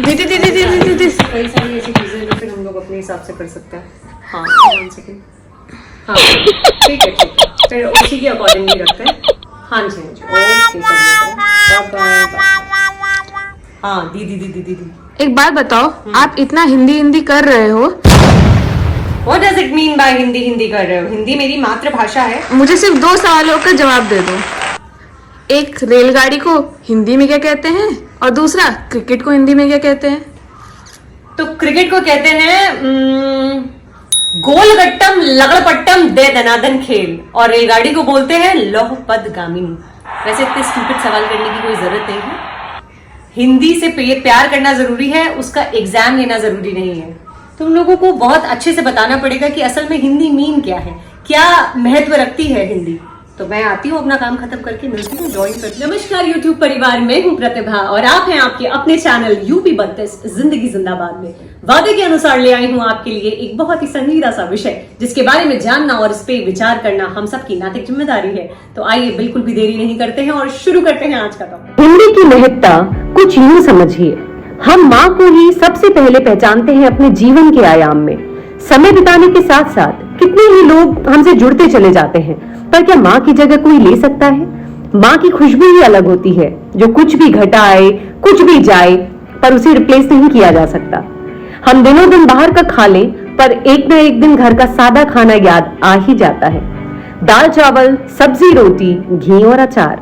दीदी दीदी दीदी दीदी कई सारी ऐसी चीजें जो फिर हम लोग अपने हिसाब से कर सकते हैं। हाँ 1 सेकेंड। हाँ ठीक है फिर उसी के अकॉर्डिंगली रखते हैं। हाँ जी ओके बाय। हाँ दीदी दीदी दीदी एक बात बताओ, आप इतना हिंदी हिंदी कर रहे हो, what does it mean by Hindi Hindi कर रहे हो? हिंदी मेरी मातृभाषा है। मुझे सिर्फ 2 सवालों का जवाब दे दो। एक, रेलगाड़ी को हिंदी में क्या कहते हैं, और दूसरा, क्रिकेट को हिंदी में क्या कहते हैं? तो क्रिकेट को कहते हैं गोलगट्टम लगड़पट्टम दे दनादन खेल, और रेलगाड़ी को बोलते हैं लौह पद गामिनी। वैसे इतने स्टूपिड सवाल करने की कोई जरूरत नहीं है। हिंदी से प्यार करना जरूरी है, उसका एग्जाम लेना जरूरी नहीं है। तुम लोगों को बहुत अच्छे से बताना पड़ेगा कि असल में हिंदी मीन क्या है, क्या महत्व रखती है हिंदी। तो मैं आती हूँ, अपना काम खत्म करके मिलती हूँ, ज्वाइन करती हूँ। नमस्कार यूट्यूब परिवार, मैं हूँ प्रतिभा और आप हैं आपके अपने चैनल यूपी 32 जिंदगी जिंदाबाद में। वादे के अनुसार ले आई हूँ आपके लिए एक बहुत ही संजीदा सा विषय, जिसके बारे में जानना और इस पे विचार करना हम सबकी नैतिक जिम्मेदारी है। तो आइए बिल्कुल भी देरी नहीं करते हैं और शुरू करते हैं आज का टॉपिक। हिंदी की महत्ता कुछ यूं समझिए, हम माँ को ही सबसे पहले पहचानते हैं अपने जीवन के आयाम में। समय बिताने के साथ साथ कितने ही लोग हमसे जुड़ते चले जाते हैं, पर क्या माँ की जगह कोई ले सकता है? माँ की खुशबू ही अलग होती है, जो कुछ भी घटाए कुछ भी जाए, पर उसे रिप्लेस नहीं किया जा सकता। हम दिनों दिन बाहर का खा लें, पर एक न एक दिन घर का सादा खाना याद आ ही जाता है। दाल चावल, सब्जी रोटी, घी और अचार।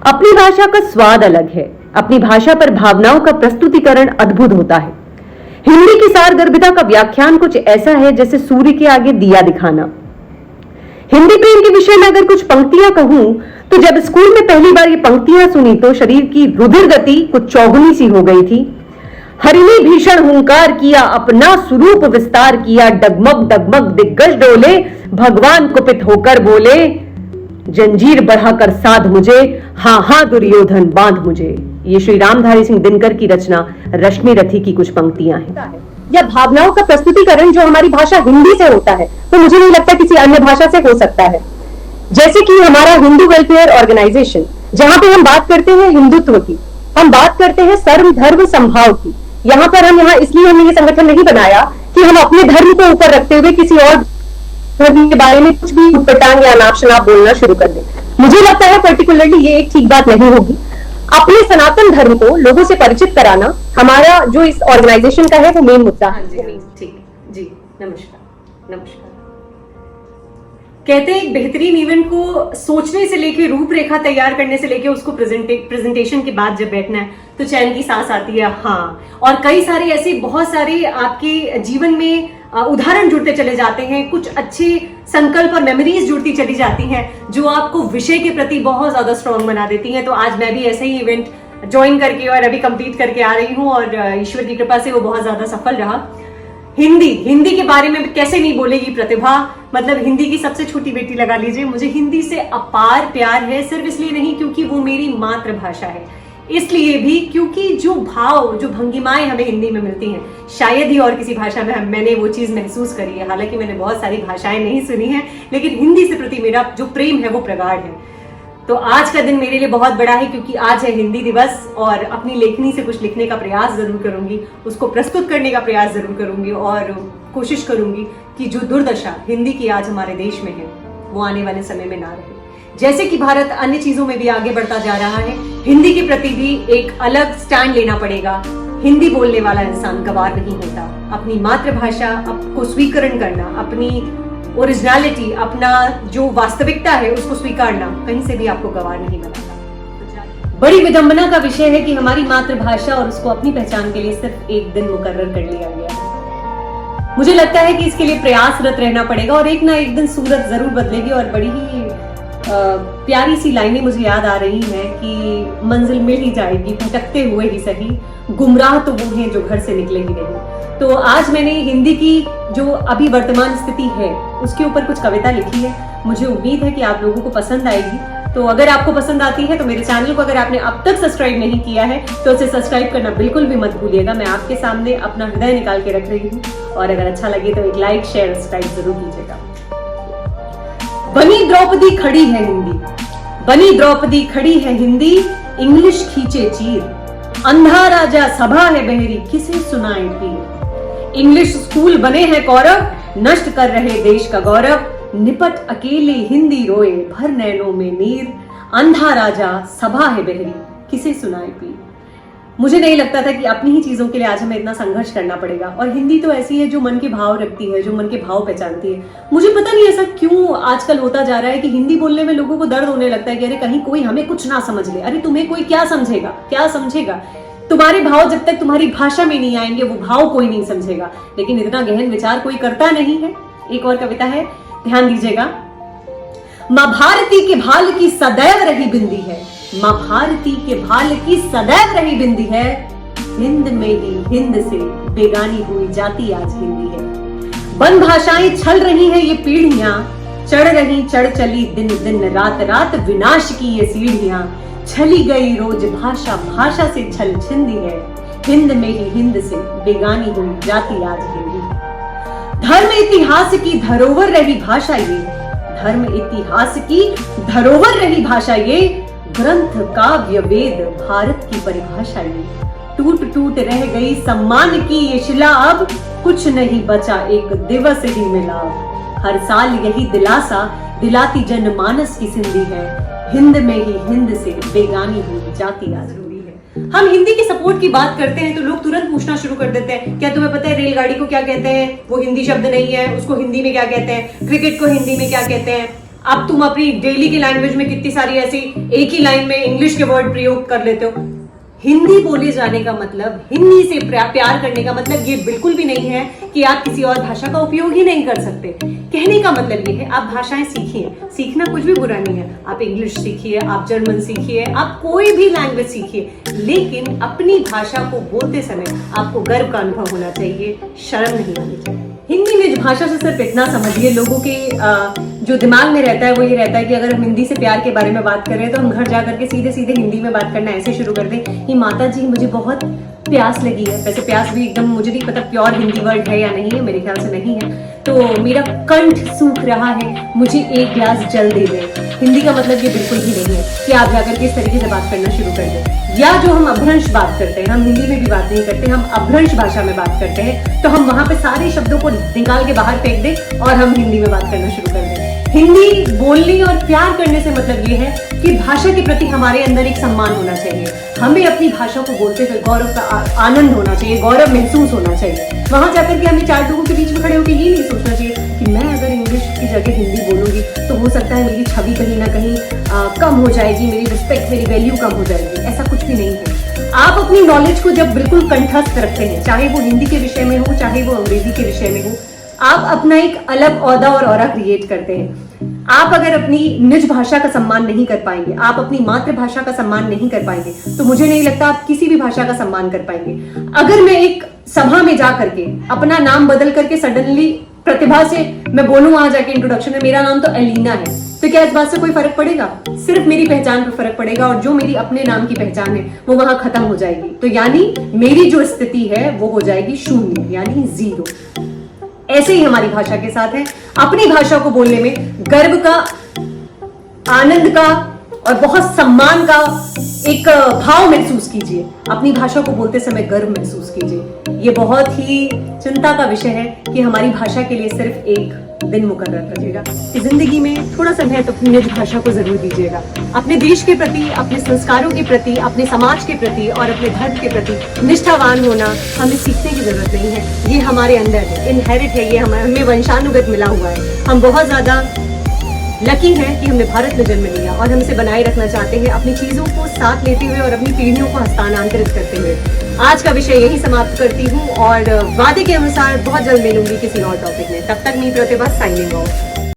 अपनी भाषा का स्वाद अलग है, अपनी भाषा पर भावनाओं का प्रस्तुतिकरण अद्भुत होता है। हिंदी की सारगर्भिता का व्याख्यान कुछ ऐसा है जैसे सूर्य के आगे दिया दिखाना। हिंदी प्रेम के विषय में अगर कुछ पंक्तियां कहूं, तो जब स्कूल में पहली बार ये पंक्तियां सुनी तो शरीर की रुधिर गति कुछ चौगुनी सी हो गई थी। हरिणी भीषण हुंकार किया, अपना स्वरूप विस्तार किया, डगमग डगमग दिग्गज डोले, भगवान कुपित होकर बोले, जंजीर बढ़ाकर साध मुझे, हाँ हाँ दुर्योधन बांध मुझे। ये श्री रामधारी सिंह दिनकर की रचना रश्मि रथी की कुछ पंक्तियां हैं। या भावनाओं का प्रस्तुतिकरण जो हमारी भाषा हिंदी से होता है, तो मुझे नहीं लगता किसी अन्य भाषा से हो सकता है। जैसे कि हमारा हिंदू वेलफेयर ऑर्गेनाइजेशन, जहां पे हम बात करते हैं हिंदुत्व की, हम बात करते हैं सर्व धर्म संभाव की। यहाँ पर हम इसलिए हमने ये संगठन नहीं बनाया कि हम अपने धर्म को ऊपर रखते हुए किसी और धर्म के बारे में कुछ भी उटपटांग या अनाप शनाप बोलना शुरू कर दें। मुझे लगता है पर्टिकुलरली ये एक ठीक बात नहीं होगी। अपने सनातन धर्म को लोगों से परिचित कराना हमारा जो इस ऑर्गेनाइजेशन का है वो मेन मुद्दा है। ठीक जी, नमस्कार नमस्कार। कहते हैं एक बेहतरीन इवेंट को सोचने से लेके रूपरेखा तैयार करने से लेके उसको प्रेजेंटेशन के बाद जब बैठना है तो चैन की सांस आती है। हाँ, और कई सारे ऐसे बहुत सारे आपके जीवन में उदाहरण जुड़ते चले जाते हैं, कुछ अच्छे संकल्प और मेमोरीज जुड़ती चली जाती हैं जो आपको विषय के प्रति बहुत ज्यादा स्ट्रॉन्ग बना देती हैं। तो आज मैं भी ऐसे ही इवेंट ज्वाइन करके और अभी कंप्लीट करके आ रही हूँ और ईश्वर की कृपा से वो बहुत ज्यादा सफल रहा। हिंदी के बारे में कैसे नहीं बोलेगी प्रतिभा, मतलब हिंदी की सबसे छोटी बेटी लगा लीजिए। मुझे हिंदी से अपार प्यार है, सिर्फ इसलिए नहीं क्योंकि वो मेरी मातृभाषा है, इसलिए भी क्योंकि जो भाव जो भंगिमाएं हमें हिंदी में मिलती हैं शायद ही और किसी भाषा में मैंने वो चीज महसूस करी है। हालांकि मैंने बहुत सारी भाषाएं नहीं सुनी हैं, लेकिन हिंदी से प्रति मेरा जो प्रेम है वो प्रगाढ़ है। तो आज का दिन मेरे लिए बहुत बड़ा है क्योंकि आज है हिंदी दिवस और अपनी लेखनी से कुछ लिखने का प्रयास जरूर करूंगी, उसको प्रस्तुत करने का प्रयास जरूर करूंगी और कोशिश करूंगी कि जो दुर्दशा हिंदी की आज हमारे देश में है वो आने वाले समय में ना रहे। जैसे कि भारत अन्य चीजों में भी आगे बढ़ता जा रहा है, हिंदी के प्रति भी एक अलग स्टैंड लेना पड़ेगा। हिंदी बोलने वाला इंसान गवार नहीं होता। अपनी मातृभाषा को स्वीकरण करना, अपनी ओरिजिनलिटी, अपना जो वास्तविकता है उसको स्वीकारना कहीं से भी आपको गवार नहीं बनाता। बड़ी विडंबना का विषय है कि हमारी मातृभाषा और उसको अपनी पहचान के लिए सिर्फ एक दिन मुकर्रर कर लिया गया है। मुझे लगता है कि इसके लिए प्रयासरत रहना पड़ेगा और एक ना एक दिन सूरत जरूर बदलेगी। और बड़ी ही प्यारी सी लाइनें मुझे याद आ रही हैं कि मंजिल मिल ही जाएगी भटकते हुए ही सही, गुमराह तो वो हैं जो घर से निकले ही नहीं। तो आज मैंने हिंदी की जो अभी वर्तमान स्थिति है उसके ऊपर कुछ कविता लिखी है। मुझे उम्मीद है कि आप लोगों को पसंद आएगी। तो अगर आपको पसंद आती है तो मेरे चैनल को अगर आपने अब तक सब्सक्राइब नहीं किया है तो उसे सब्सक्राइब करना बिल्कुल भी मत भूलिएगा। मैं आपके सामने अपना हृदय निकाल के रख रही हूँ और अगर अच्छा लगे तो एक लाइक शेयर सब्सक्राइब जरूर कीजिएगा। बनी द्रौपदी खड़ी है हिंदी, बनी द्रौपदी खड़ी है हिंदी, इंग्लिश खींचे चीर, अंधा राजा सभा है बहरी, किसे सुनाए पीर। इंग्लिश स्कूल बने हैं कौरव, नष्ट कर रहे देश का गौरव। निपट अकेले हिंदी रोए, भर नैनों में नीर। अंधा राजा सभा है बहरी, किसे सुनाए पीर। मुझे नहीं लगता था कि अपनी ही चीजों के लिए आज हमें इतना संघर्ष करना पड़ेगा। और हिंदी तो ऐसी है जो मन के भाव रखती है, जो मन के भाव पहचानती है। मुझे पता नहीं ऐसा क्यों आजकल होता जा रहा है कि हिंदी बोलने में लोगों को दर्द होने लगता है कि अरे कहीं कोई हमें कुछ ना समझ ले। अरे तुम्हें कोई क्या समझेगा, क्या समझेगा। तुम्हारे भाव जब तक तुम्हारी भाषा में नहीं आएंगे, वो भाव कोई नहीं समझेगा। लेकिन इतना गहन विचार कोई करता नहीं है। एक और कविता है, ध्यान दीजिएगा। मां भारती के भाल की सदैव रही बिंदी है, मां भारती के भाल की सदैव रही बिंदी है। हिंद में ही हिंद से बेगानी हुई जाति आज हिंदी है। वन भाषाएं छल रही हैं ये पीढ़ियां, चढ़ रही चढ़ चली दिन दिन रात रात विनाश की ये सीढ़ियां। छली गई रोज भाषा, भाषा से छल छिंदी है। हिंद में ही हिंद से बेगानी हुई जाति आज हिंदी। धर्म इतिहास की धरोहर रही भाषा ये, धर्म इतिहास की धरोहर रही भाषा ये। ग्रंथ काव्य वेद भारत की परिभाषा ये। टूट टूट रह गई सम्मान की ये शिला, अब कुछ नहीं बचा एक दिवस ही मिला। हर साल यही दिलासा दिलाती जनमानस की सिंधी है। हिंद में ही हिंद से बेगानी हुई जाति आज हुई है। हम हिंदी के सपोर्ट की बात करते हैं तो लोग तुरंत पूछना शुरू कर देते हैं, क्या तुम्हें पता है रेलगाड़ी को क्या कहते हैं? वो हिंदी शब्द नहीं है, उसको हिंदी में क्या कहते हैं? क्रिकेट को हिंदी में क्या कहते हैं? अब तुम अपनी डेली की लैंग्वेज में कितनी सारी ऐसी एक ही लाइन में इंग्लिश के वर्ड प्रयोग कर लेते हो। हिंदी बोले जाने का मतलब, हिंदी से प्यार करने का मतलब ये बिल्कुल भी नहीं है कि आप किसी और भाषा का उपयोग ही नहीं कर सकते। कहने का मतलब ये है आप भाषाएं सीखिए, सीखना कुछ भी बुरा नहीं है। आप इंग्लिश सीखिए, आप जर्मन सीखिए, आप कोई भी लैंग्वेज सीखिए, लेकिन अपनी भाषा को बोलते समय आपको गर्व का अनुभव होना चाहिए, शर्म नहीं आनी चाहिए। हिंदी में भाषा से सिर्फ इतना समझिए, लोगों के जो दिमाग में रहता है वो ये रहता है कि अगर हम हिंदी से प्यार के बारे में बात कर रहे हैं तो हम घर जाकर के सीधे सीधे हिंदी में बात करना ऐसे शुरू कर दें कि माता जी मुझे बहुत प्यास लगी है। वैसे प्यास भी एकदम मुझे नहीं पता प्योर हिंदी वर्ड है या नहीं है, मेरे ख्याल से नहीं है। तो मेरा कंठ सूख रहा है, मुझे एक गिलास जल दे दे। हिंदी का मतलब ये बिल्कुल भी नहीं है कि आप जाकर के इस तरीके से बात करना शुरू कर दें। या जो हम अभ्रंश बात करते हैं, हम हिंदी में भी बात नहीं करते, हम अभ्रंश भाषा में बात करते हैं, तो हम वहां पे सारे शब्दों को निकाल के बाहर फेंक दें और हम हिंदी में बात करना शुरू कर दें। हिंदी बोलने और प्यार करने से मतलब ये है कि भाषा के प्रति हमारे अंदर एक सम्मान होना चाहिए। हमें अपनी भाषा को बोलते हुए गौरव का आनंद होना चाहिए, गौरव महसूस होना चाहिए। वहां जाकर के हमें चार लोगों के बीच में खड़े होकर ये नहीं सोचना चाहिए कि मैं अगर इंग्लिश की जगह हिंदी बोलूंगी तो हो सकता है मेरी छवि कहीं ना कहीं कम हो जाएगी, मेरी रिस्पेक्ट, मेरी वैल्यू कम हो जाएगी। ऐसा कुछ भी नहीं है। आप अपनी नॉलेज को जब बिल्कुल कंठस्थ रखते हैं, चाहे वो हिंदी के विषय में हो, चाहे वो अंग्रेजी के विषय में हो, आप अपना एक अलग औहदा और ऑरा क्रिएट करते हैं। आप अगर अपनी निज भाषा का सम्मान नहीं कर पाएंगे, आप अपनी मातृभाषा का सम्मान नहीं कर पाएंगे, तो मुझे नहीं लगता आप किसी भी भाषा का सम्मान कर पाएंगे। अगर मैं एक सभा में जा करके अपना नाम बदल करके सडनली प्रतिभा से मैं बोलूं वहां जाके इंट्रोडक्शन में मेरा नाम तो एलिना है, तो क्या इस बात से कोई फर्क पड़ेगा? सिर्फ मेरी पहचान पर फर्क पड़ेगा और जो मेरी अपने नाम की पहचान है वो वहां खत्म हो जाएगी। तो यानी मेरी जो स्थिति है वो हो जाएगी शून्य, यानी जीरो। ऐसे ही हमारी भाषा के साथ है। अपनी भाषा को बोलने में गर्व का, आनंद का और बहुत सम्मान का एक भाव महसूस कीजिए। अपनी भाषा को बोलते समय गर्व महसूस कीजिए। ये बहुत ही चिंता का विषय है कि हमारी भाषा के लिए सिर्फ एक दिन मुकर्रर रखिएगा। जिंदगी में थोड़ा सा महत्व अपनी निज भाषा को जरूर दीजिएगा। अपने देश के प्रति, अपने संस्कारों के प्रति, अपने समाज के प्रति और अपने धर्म के प्रति निष्ठावान होना हमें सीखने की जरूरत नहीं है। ये हमारे अंदर है, इनहेरिट है, ये हमें वंशानुगत मिला हुआ है। हम बहुत ज्यादा लकी है कि हमने भारत में जन्म लिया और हम इसे बनाए रखना चाहते हैं, अपनी चीजों को साथ लेते हुए और अपनी पीढ़ियों को हस्तांतरित करते हुए। आज का विषय यही समाप्त करती हूँ और वादे के अनुसार बहुत जल्द मिलूंगी किसी और टॉपिक में। तब तक मैं प्रतिभा साइनिंग ऑफ।